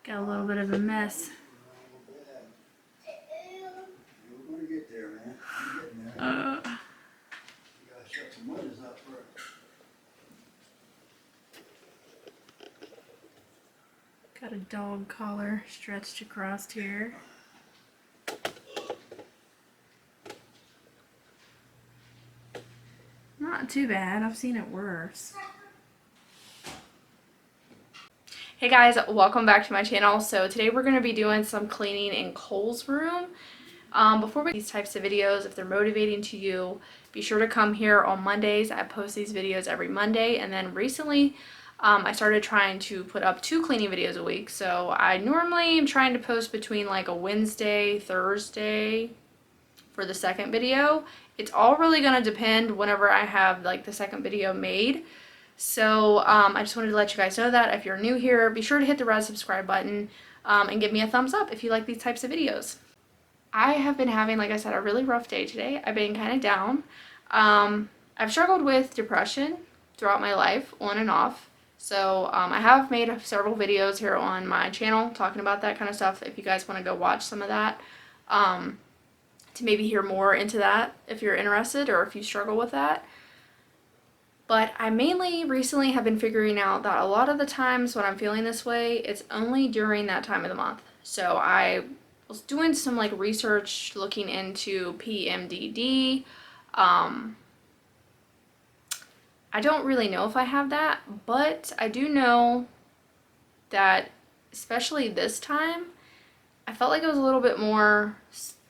Got a little bit of a mess. We're gonna get there, man. We're getting there. You gotta shut some windows up first. Got a dog collar stretched across here. Not too bad. I've seen it worse. Hey guys, welcome back to my channel. So today we're going to be doing some cleaning in Cole's room. Before we do these types of videos, if they're motivating to you, be sure to come here on Mondays. I post these videos every Monday, and then recently I started trying to put up 2 cleaning videos a week. So I normally am trying to post between like a Wednesday, Thursday for the second video. It's all really going to depend whenever I have like the second video made. So I just wanted to let you guys know that if you're new here, be sure to hit the red subscribe button and give me a thumbs up if you like these types of videos. I have been having, like I said, a really rough day today. I've been kind of down. I've struggled with depression throughout my life, on and off. So I have made several videos here on my channel talking about that kind of stuff. If you guys want to go watch some of that, to maybe hear more into that if you're interested or if you struggle with that. But I mainly recently have been figuring out that a lot of the times when I'm feeling this way, it's only during that time of the month. So I was doing some like research looking into PMDD. I don't really know if I have that, but I do know that especially this time, I felt like it was a little bit more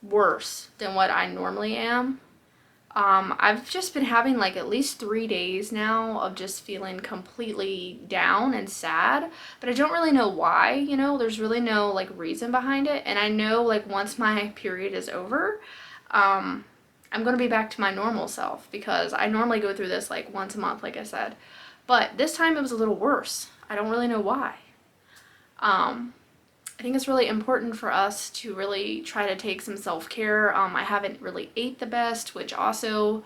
worse than what I normally am. I've just been having like at least 3 days now of just feeling completely down and sad, but I don't really know why, you know, there's really no like reason behind it. And I know like once my period is over, I'm going to be back to my normal self because I normally go through this like once a month, like I said, but this time it was a little worse. I don't really know why. I think it's really important for us to really try to take some self-care. I haven't really ate the best, which also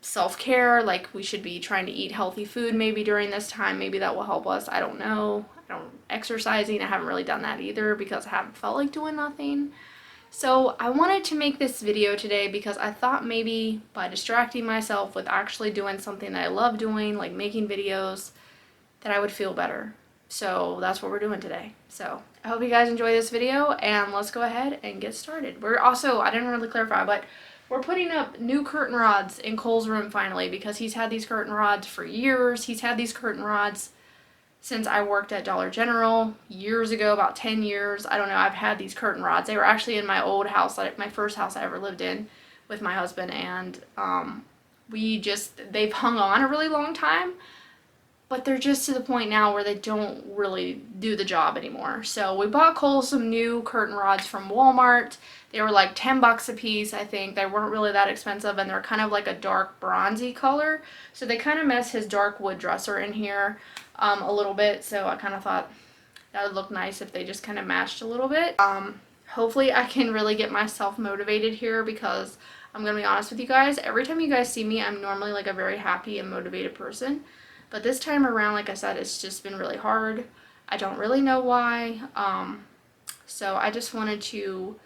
self-care, like we should be trying to eat healthy food maybe during this time. Maybe that will help us. I don't know. Exercising, I haven't really done that either because I haven't felt like doing nothing. So I wanted to make this video today because I thought maybe by distracting myself with actually doing something that I love doing, like making videos, that I would feel better. So that's what we're doing today. So I hope you guys enjoy this video, and let's go ahead and get started. We're also, I didn't really clarify, but we're putting up new curtain rods in Cole's room finally because he's had these curtain rods for years. He's had these curtain rods since I worked at Dollar General years ago, about 10 years. I don't know, I've had these curtain rods. They were actually in my old house, like my first house I ever lived in with my husband, and they've hung on a really long time. But they're just to the point now where they don't really do the job anymore. So we bought Cole some new curtain rods from Walmart. They were like 10 bucks a piece, I think. They weren't really that expensive, and they're kind of like a dark bronzy color. So they kind of mess his dark wood dresser in here a little bit. So I kind of thought that would look nice if they just kind of matched a little bit. Hopefully I can really get myself motivated here because I'm going to be honest with you guys. Every time you guys see me, I'm normally like a very happy and motivated person. But this time around, like I said, it's just been really hard. I don't really know why. So I just wanted to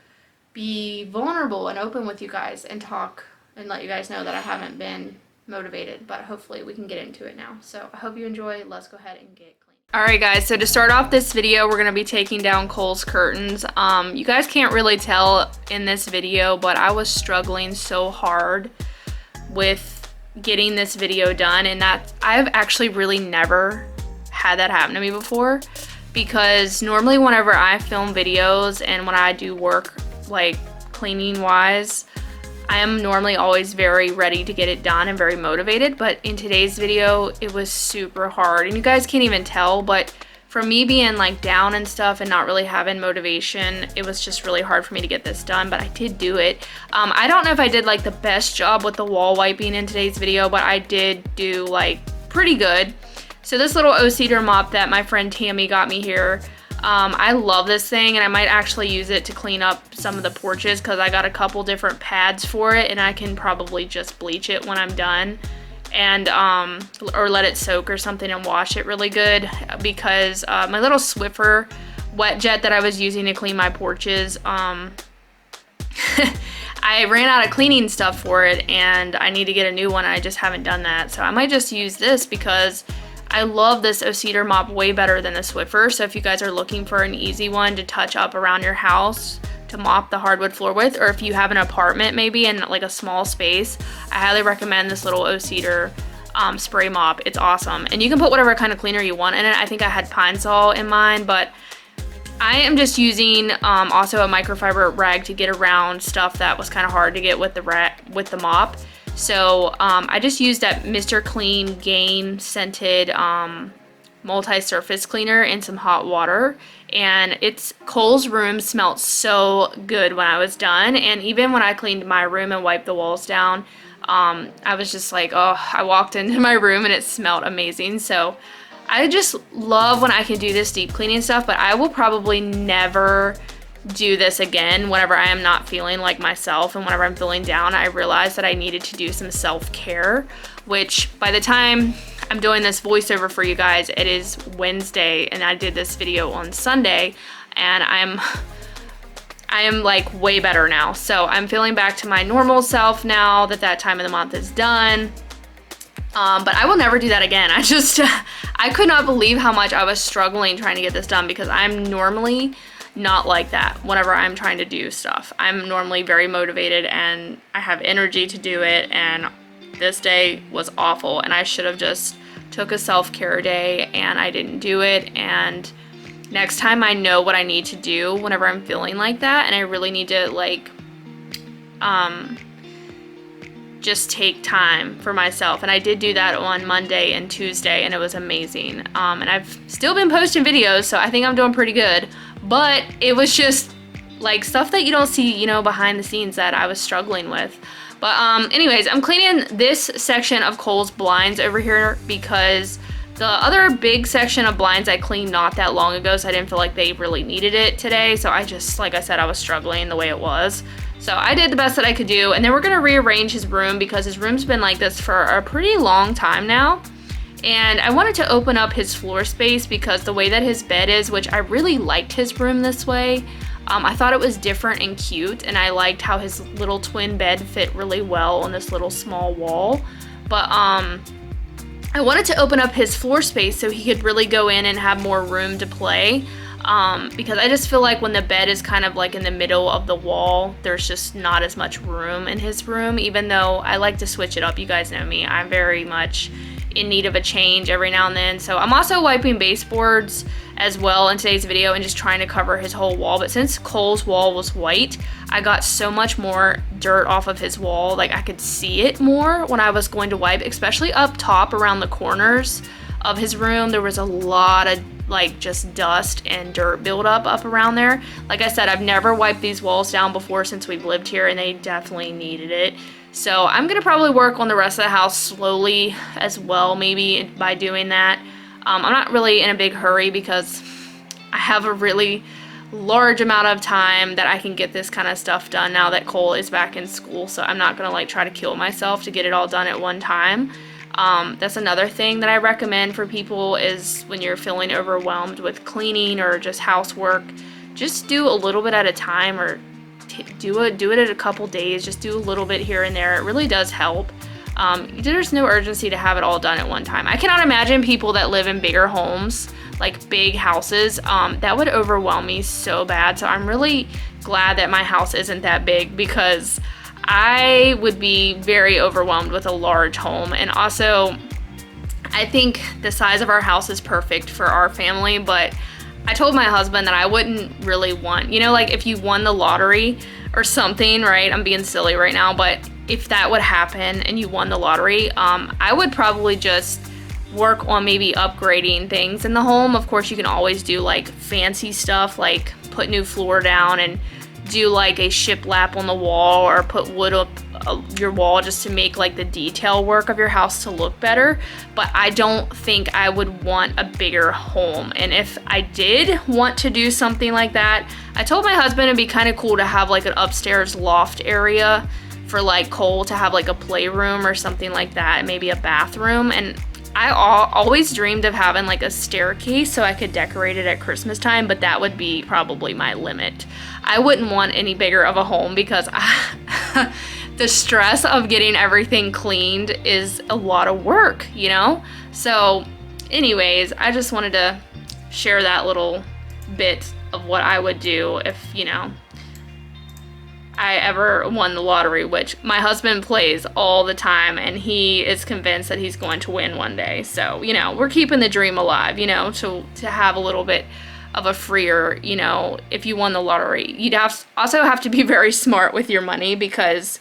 be vulnerable and open with you guys and talk and let you guys know that I haven't been motivated. But hopefully we can get into it now. So I hope you enjoy. Let's go ahead and get clean. Alright guys, so to start off this video, we're going to be taking down Cole's curtains. You guys can't really tell in this video, but I was struggling so hard with getting this video done, and that I've actually really never had that happen to me before, because normally whenever I film videos and when I do work like cleaning wise, I am normally always very ready to get it done and very motivated. But in today's video it was super hard, and you guys can't even tell, but for me being like down and stuff and not really having motivation, it was just really hard for me to get this done, but I did do it. I don't know if I did like the best job with the wall wiping in today's video, but I did do like pretty good. So this little cedar mop that my friend Tammy got me here, I love this thing, and I might actually use it to clean up some of the porches because I got a couple different pads for it, and I can probably just bleach it when I'm done. And or let it soak or something and wash it really good, because my little Swiffer wet jet that I was using to clean my porches, I ran out of cleaning stuff for it and I need to get a new one. I just haven't done that. So I might just use this because I love this cedar mop way better than the Swiffer. So if you guys are looking for an easy one to touch up around your house to mop the hardwood floor with, or if you have an apartment maybe in like a small space, I highly recommend this little cedar spray mop. It's awesome. And you can put whatever kind of cleaner you want in it. I think I had Pine Sol in mine, but I am just using also a microfiber rag to get around stuff that was kind of hard to get with the mop. So I just used that Mr. Clean Gain scented multi-surface cleaner in some hot water, and Cole's room smelled so good when I was done. And even when I cleaned my room and wiped the walls down, I was just like, oh, I walked into my room and it smelled amazing. So I just love when I can do this deep cleaning stuff, but I will probably never do this again whenever I am not feeling like myself. And whenever I'm feeling down, I realized that I needed to do some self-care, which by the time I'm doing this voiceover for you guys, it is Wednesday, and I did this video on Sunday, and I am like way better now. So I'm feeling back to my normal self now that that time of the month is done. But I will never do that again. I could not believe how much I was struggling trying to get this done, because I'm normally not like that whenever I'm trying to do stuff. I'm normally very motivated and I have energy to do it, and this day was awful and I should have just took a self-care day and I didn't do it. And next time I know what I need to do whenever I'm feeling like that and I really need to like just take time for myself. And I did do that on Monday and Tuesday and it was amazing. And I've still been posting videos, so I think I'm doing pretty good, but it was just like stuff that you don't see, you know, behind the scenes that I was struggling with. But anyways, I'm cleaning this section of Cole's blinds over here because the other big section of blinds I cleaned not that long ago, so I didn't feel like they really needed it today. So I just, like I said, I was struggling the way it was. So I did the best that I could do, and then we're gonna rearrange his room because his room's been like this for a pretty long time now. And I wanted to open up his floor space because the way that his bed is, which I really liked his room this way. I thought it was different and cute, and I liked how his little twin bed fit really well on this little small wall. But I wanted to open up his floor space so he could really go in and have more room to play. Because I just feel like when the bed is kind of like in the middle of the wall, there's just not as much room in his room, even though I like to switch it up. You guys know me, I'm very much in need of a change every now and then. So I'm also wiping baseboards as well in today's video and just trying to cover his whole wall. But since Cole's wall was white, I got so much more dirt off of his wall. Like I could see it more when I was going to wipe, especially up top around the corners of his room. There was a lot of like just dust and dirt buildup up around there. Like I said, I've never wiped these walls down before since we've lived here, and they definitely needed it. So I'm gonna probably work on the rest of the house slowly as well, maybe by doing that. I'm not really in a big hurry because I have a really large amount of time that I can get this kind of stuff done now that Cole is back in school. So I'm not gonna like try to kill myself to get it all done at one time. That's another thing that I recommend for people is when you're feeling overwhelmed with cleaning or just housework, just do a little bit at a time, or do it at a couple days. Just do a little bit here and there. It really does help. There's no urgency to have it all done at one time. I cannot imagine people that live in bigger homes, like big houses. That would overwhelm me so bad. So I'm really glad that my house isn't that big, because I would be very overwhelmed with a large home. And also, I think the size of our house is perfect for our family, but I told my husband that I wouldn't really want, you know, like if you won the lottery or something, right? I'm being silly right now, but if that would happen and you won the lottery, I would probably just work on maybe upgrading things in the home. Of course, you can always do like fancy stuff, like put new floor down and do like a shiplap on the wall, or put wood up your wall just to make like the detail work of your house to look better. But I don't think I would want a bigger home. And if I did want to do something like that, I told my husband it'd be kind of cool to have like an upstairs loft area for like Cole to have like a playroom or something like that, maybe a bathroom. And always dreamed of having like a staircase so I could decorate it at Christmas time, but that would be probably my limit. I wouldn't want any bigger of a home because the stress of getting everything cleaned is a lot of work, you know? So anyways, I just wanted to share that little bit of what I would do if, you know, I ever won the lottery, which my husband plays all the time and he is convinced that he's going to win one day. So, you know, we're keeping the dream alive, you know, to have a little bit of a freer, you know, if you won the lottery. You'd also have to be very smart with your money because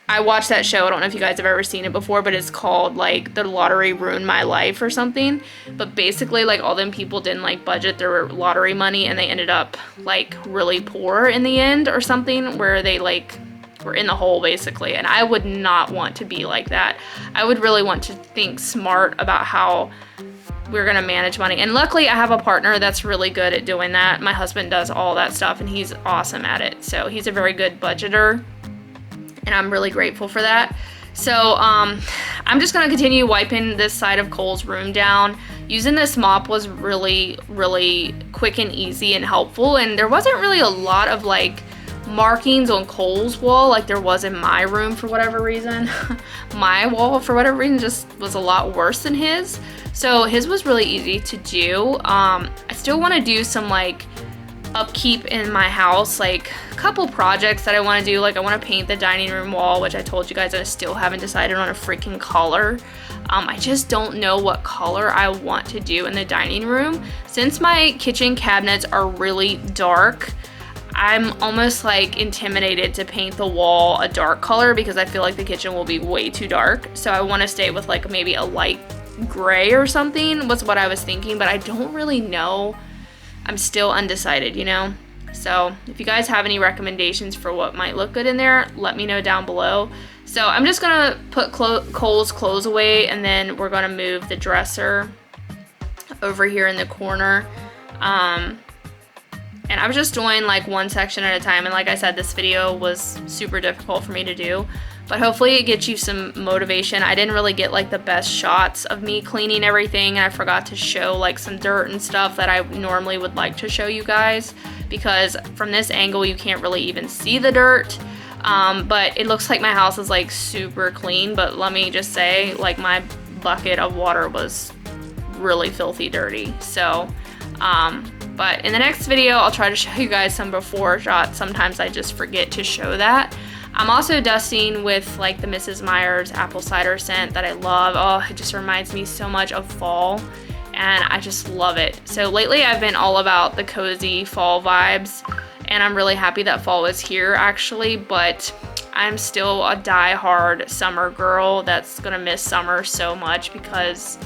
I watched that show. I don't know if you guys have ever seen it before, but it's called like The Lottery Ruined My Life or something. But basically like all them people didn't like budget their lottery money and they ended up like really poor in the end or something, where they like were in the hole basically. And I would not want to be like that. I would really want to think smart about how we're gonna manage money. And luckily I have a partner that's really good at doing that. My husband does all that stuff and he's awesome at it. So he's a very good budgeter. And I'm really grateful for that. So I'm just gonna continue wiping this side of Cole's room down. Using this mop was really, really quick and easy and helpful. And there wasn't really a lot of like markings on Cole's wall like there was in my room for whatever reason. My wall for whatever reason just was a lot worse than his. So his was really easy to do. I still wanna do some like upkeep in my house, like a couple projects that I want to do. Like I want to paint the dining room wall, which I told you guys I still haven't decided on a freaking color. I just don't know what color I want to do in the dining room. Since my kitchen cabinets are really dark, I'm almost like intimidated to paint the wall a dark color because I feel like the kitchen will be way too dark. So I want to stay with like maybe a light gray or something was what I was thinking, but I don't really know. I'm still undecided, you know? So if you guys have any recommendations for what might look good in there, let me know down below. So I'm just gonna put Cole's clothes away and then we're gonna move the dresser over here in the corner. And I was just doing like one section at a time. And like I said, this video was super difficult for me to do. But hopefully it gets you some motivation. I didn't really get like the best shots of me cleaning everything, and I forgot to show like some dirt and stuff that I normally would like to show you guys, because from this angle you can't really even see the dirt. But it looks like my house is like super clean, but let me just say, like, my bucket of water was really filthy dirty. So but in the next video I'll try to show you guys some before shots. Sometimes I just forget to show that. I'm also dusting with like the Mrs. Meyer's apple cider scent that I love. Oh, it just reminds me so much of fall and I just love it. So lately I've been all about the cozy fall vibes and I'm really happy that fall is here actually, but I'm still a die-hard summer girl that's gonna miss summer so much because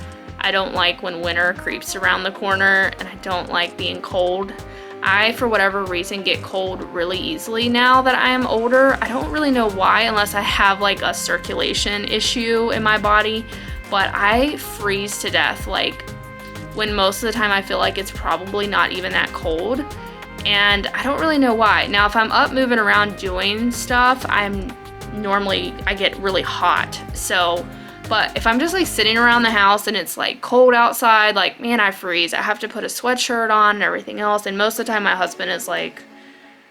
I don't like when winter creeps around the corner and I don't like being cold. I, for whatever reason, get cold really easily now that I am older. I don't really know why, unless I have like a circulation issue in my body, but I freeze to death like when most of the time I feel like it's probably not even that cold, and I don't really know why. Now if I'm up moving around doing stuff, I get really hot. So but if I'm just like sitting around the house and it's like cold outside, like, man, I freeze. I have to put a sweatshirt on and everything else. And most of the time my husband is like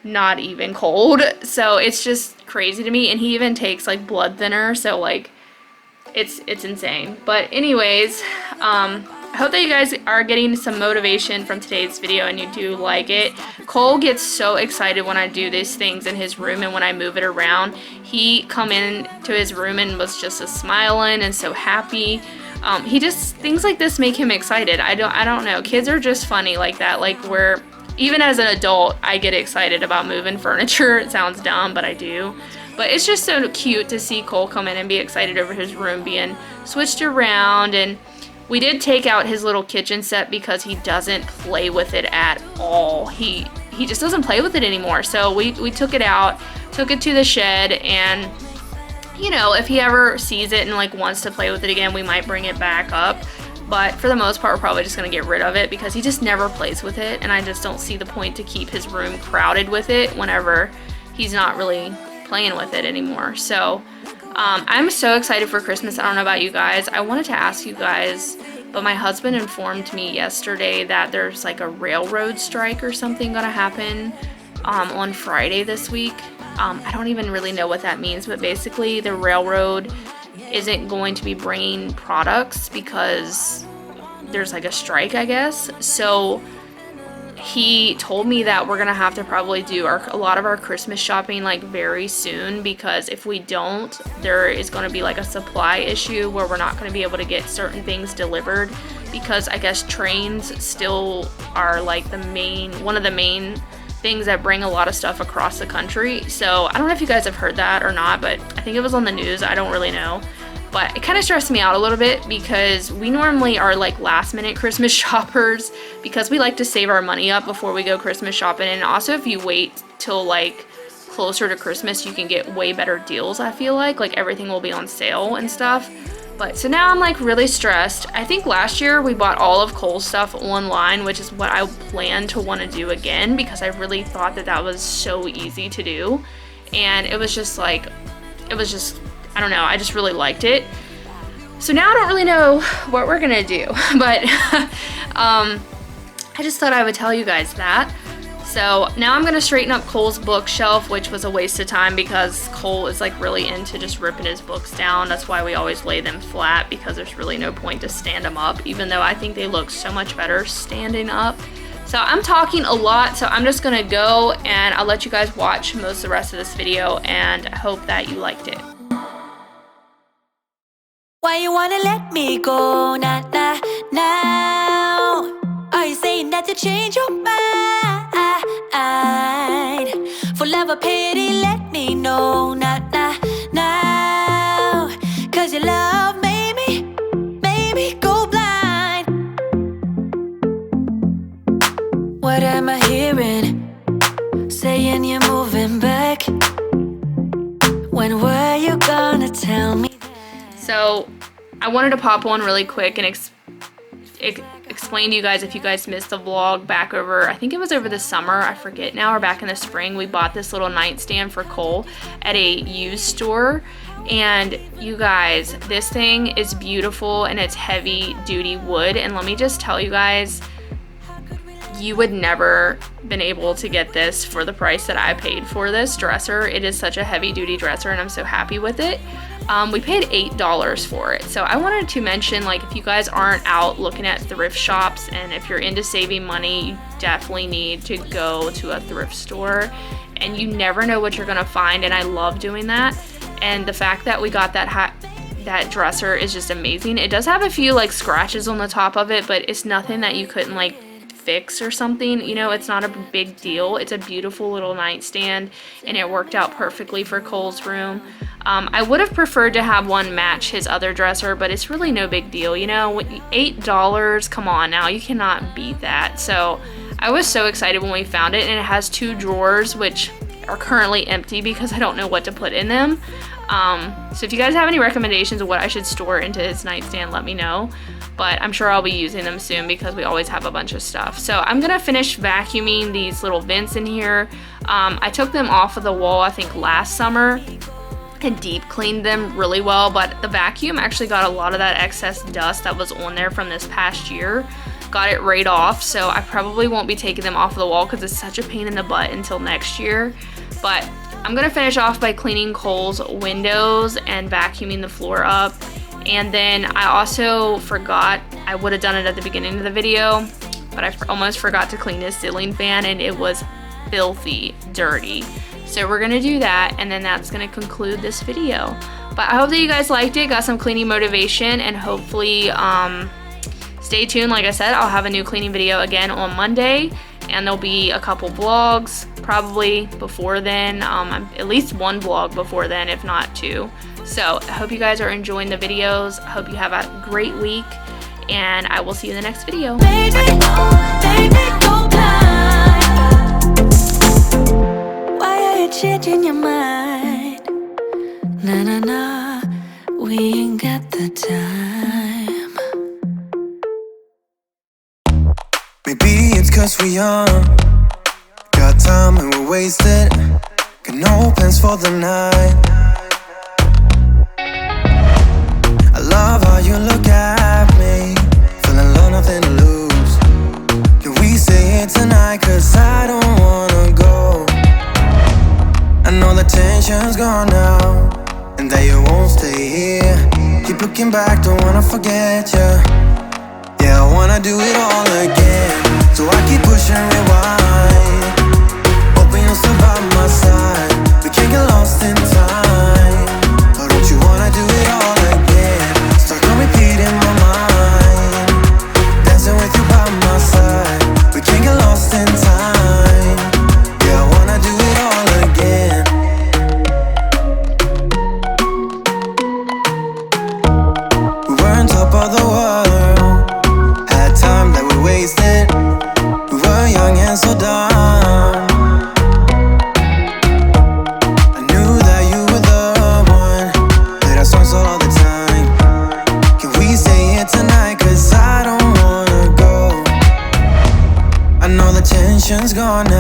not even cold. So it's just crazy to me. And he even takes like blood thinner. So like it's insane. But anyways, I hope that you guys are getting some motivation from today's video and you do like it. Cole gets so excited when I do these things in his room and when I move it around. He come in to his room and was just smiling and so happy. Things like this make him excited. I don't know. Kids are just funny like that. Like even as an adult, I get excited about moving furniture. It sounds dumb, but I do. But it's just so cute to see Cole come in and be excited over his room being switched around. And we did take out his little kitchen set because he doesn't play with it at all. He just doesn't play with it anymore. So we took it out, took it to the shed, and you know, if he ever sees it and like wants to play with it again, we might bring it back up. But for the most part, we're probably just gonna get rid of it because he just never plays with it, and I just don't see the point to keep his room crowded with it whenever he's not really playing with it anymore. So I'm so excited for Christmas. I don't know about you guys. I wanted to ask you guys, but my husband informed me yesterday that there's like a railroad strike or something gonna happen on Friday this week. I don't even really know what that means, but basically the railroad isn't going to be bringing products because there's like a strike, I guess. So he told me that we're gonna have to probably do a lot of our Christmas shopping like very soon, because if we don't, there is gonna be like a supply issue where we're not gonna be able to get certain things delivered, because I guess trains still are like one of the main things that bring a lot of stuff across the country. So I don't know if you guys have heard that or not, but I think it was on the news. I don't really know. But it kind of stressed me out a little bit, because we normally are like last minute Christmas shoppers, because we like to save our money up before we go Christmas shopping. And also if you wait till like closer to Christmas, you can get way better deals, I feel like everything will be on sale and stuff. But so now I'm like really stressed. I think last year we bought all of Kohl's stuff online, which is what I plan to want to do again, because I really thought that that was so easy to do. And it was just I don't know, I just really liked it. So now I don't really know what we're gonna do, but I just thought I would tell you guys that. So now I'm gonna straighten up Cole's bookshelf, which was a waste of time because Cole is like really into just ripping his books down. That's why we always lay them flat, because there's really no point to stand them up, even though I think they look so much better standing up. So I'm talking a lot, so I'm just gonna go and I'll let you guys watch most of the rest of this video, and I hope that you liked it. Why you wanna let me go, nah, nah, now? Are you saying that to change your mind? For love or pity, let me know, nah, nah, now. Cause your love made me go blind. What am I hearing? Saying you're moving back. When were you gonna tell me? So I wanted to pop one really quick and explain to you guys, if you guys missed the vlog back over, I think it was over the summer, I forget now, or back in the spring, we bought this little nightstand for Cole at a used store. And you guys, this thing is beautiful and it's heavy duty wood. And let me just tell you guys, you would never been able to get this for the price that I paid for this dresser. It is such a heavy duty dresser and I'm so happy with it. We paid $8 for it. So I wanted to mention, like, if you guys aren't out looking at thrift shops and if you're into saving money, you definitely need to go to a thrift store, and you never know what you're gonna find, and I love doing that. And the fact that we got that dresser is just amazing. It does have a few like scratches on the top of it, but it's nothing that you couldn't like fix or something, you know. It's not a big deal. It's a beautiful little nightstand and it worked out perfectly for Cole's room. I would have preferred to have one match his other dresser, but it's really no big deal, you know. $8, come on now, you cannot beat that. So I was so excited when we found it, and it has 2 drawers which are currently empty because I don't know what to put in them. So if you guys have any recommendations of what I should store into his nightstand, let me know. But I'm sure I'll be using them soon because we always have a bunch of stuff. So I'm gonna finish vacuuming these little vents in here. I took them off of the wall, I think last summer, and deep cleaned them really well, but the vacuum actually got a lot of that excess dust that was on there from this past year. Got it right off, so I probably won't be taking them off of the wall because it's such a pain in the butt until next year. But I'm gonna finish off by cleaning Cole's windows and vacuuming the floor up. And then I also forgot, I would have done it at the beginning of the video, but I almost forgot to clean his ceiling fan, and it was filthy dirty. So we're gonna do that, and then that's gonna conclude this video. But I hope that you guys liked it, got some cleaning motivation, and hopefully stay tuned. Like I said, I'll have a new cleaning video again on Monday, and there'll be a couple vlogs probably before then, at least one vlog before then, if not 2. So I hope you guys are enjoying the videos. I hope you have a great week, and I will see you in the next video. Why are you changing your mind? Nah, nah, nah, we ain't got the time. Maybe it's 'cause we young, got time and we're wasted, got no plans for the night. love how you look at me, feeling low, nothing to lose. Can we say it tonight, cause I don't wanna go. I know the tension's gone now, and that you won't stay here. Keep looking back, don't wanna forget ya. Yeah, I wanna do it all again, so I keep pushing rewind, hoping you'll still by my side. We can't get lost in time. Oh, don't you wanna do it all again? Stuck on repeat in my mind, dancing with you by my side. We can't get lost in time. Yeah, I wanna do it all again. We were on top of the world, had time that we wasted. We were young and so dumb. I knew that you were the one, played our songs all the time. Can we say it tonight, cause I don't wanna go. I know the tension's gone now,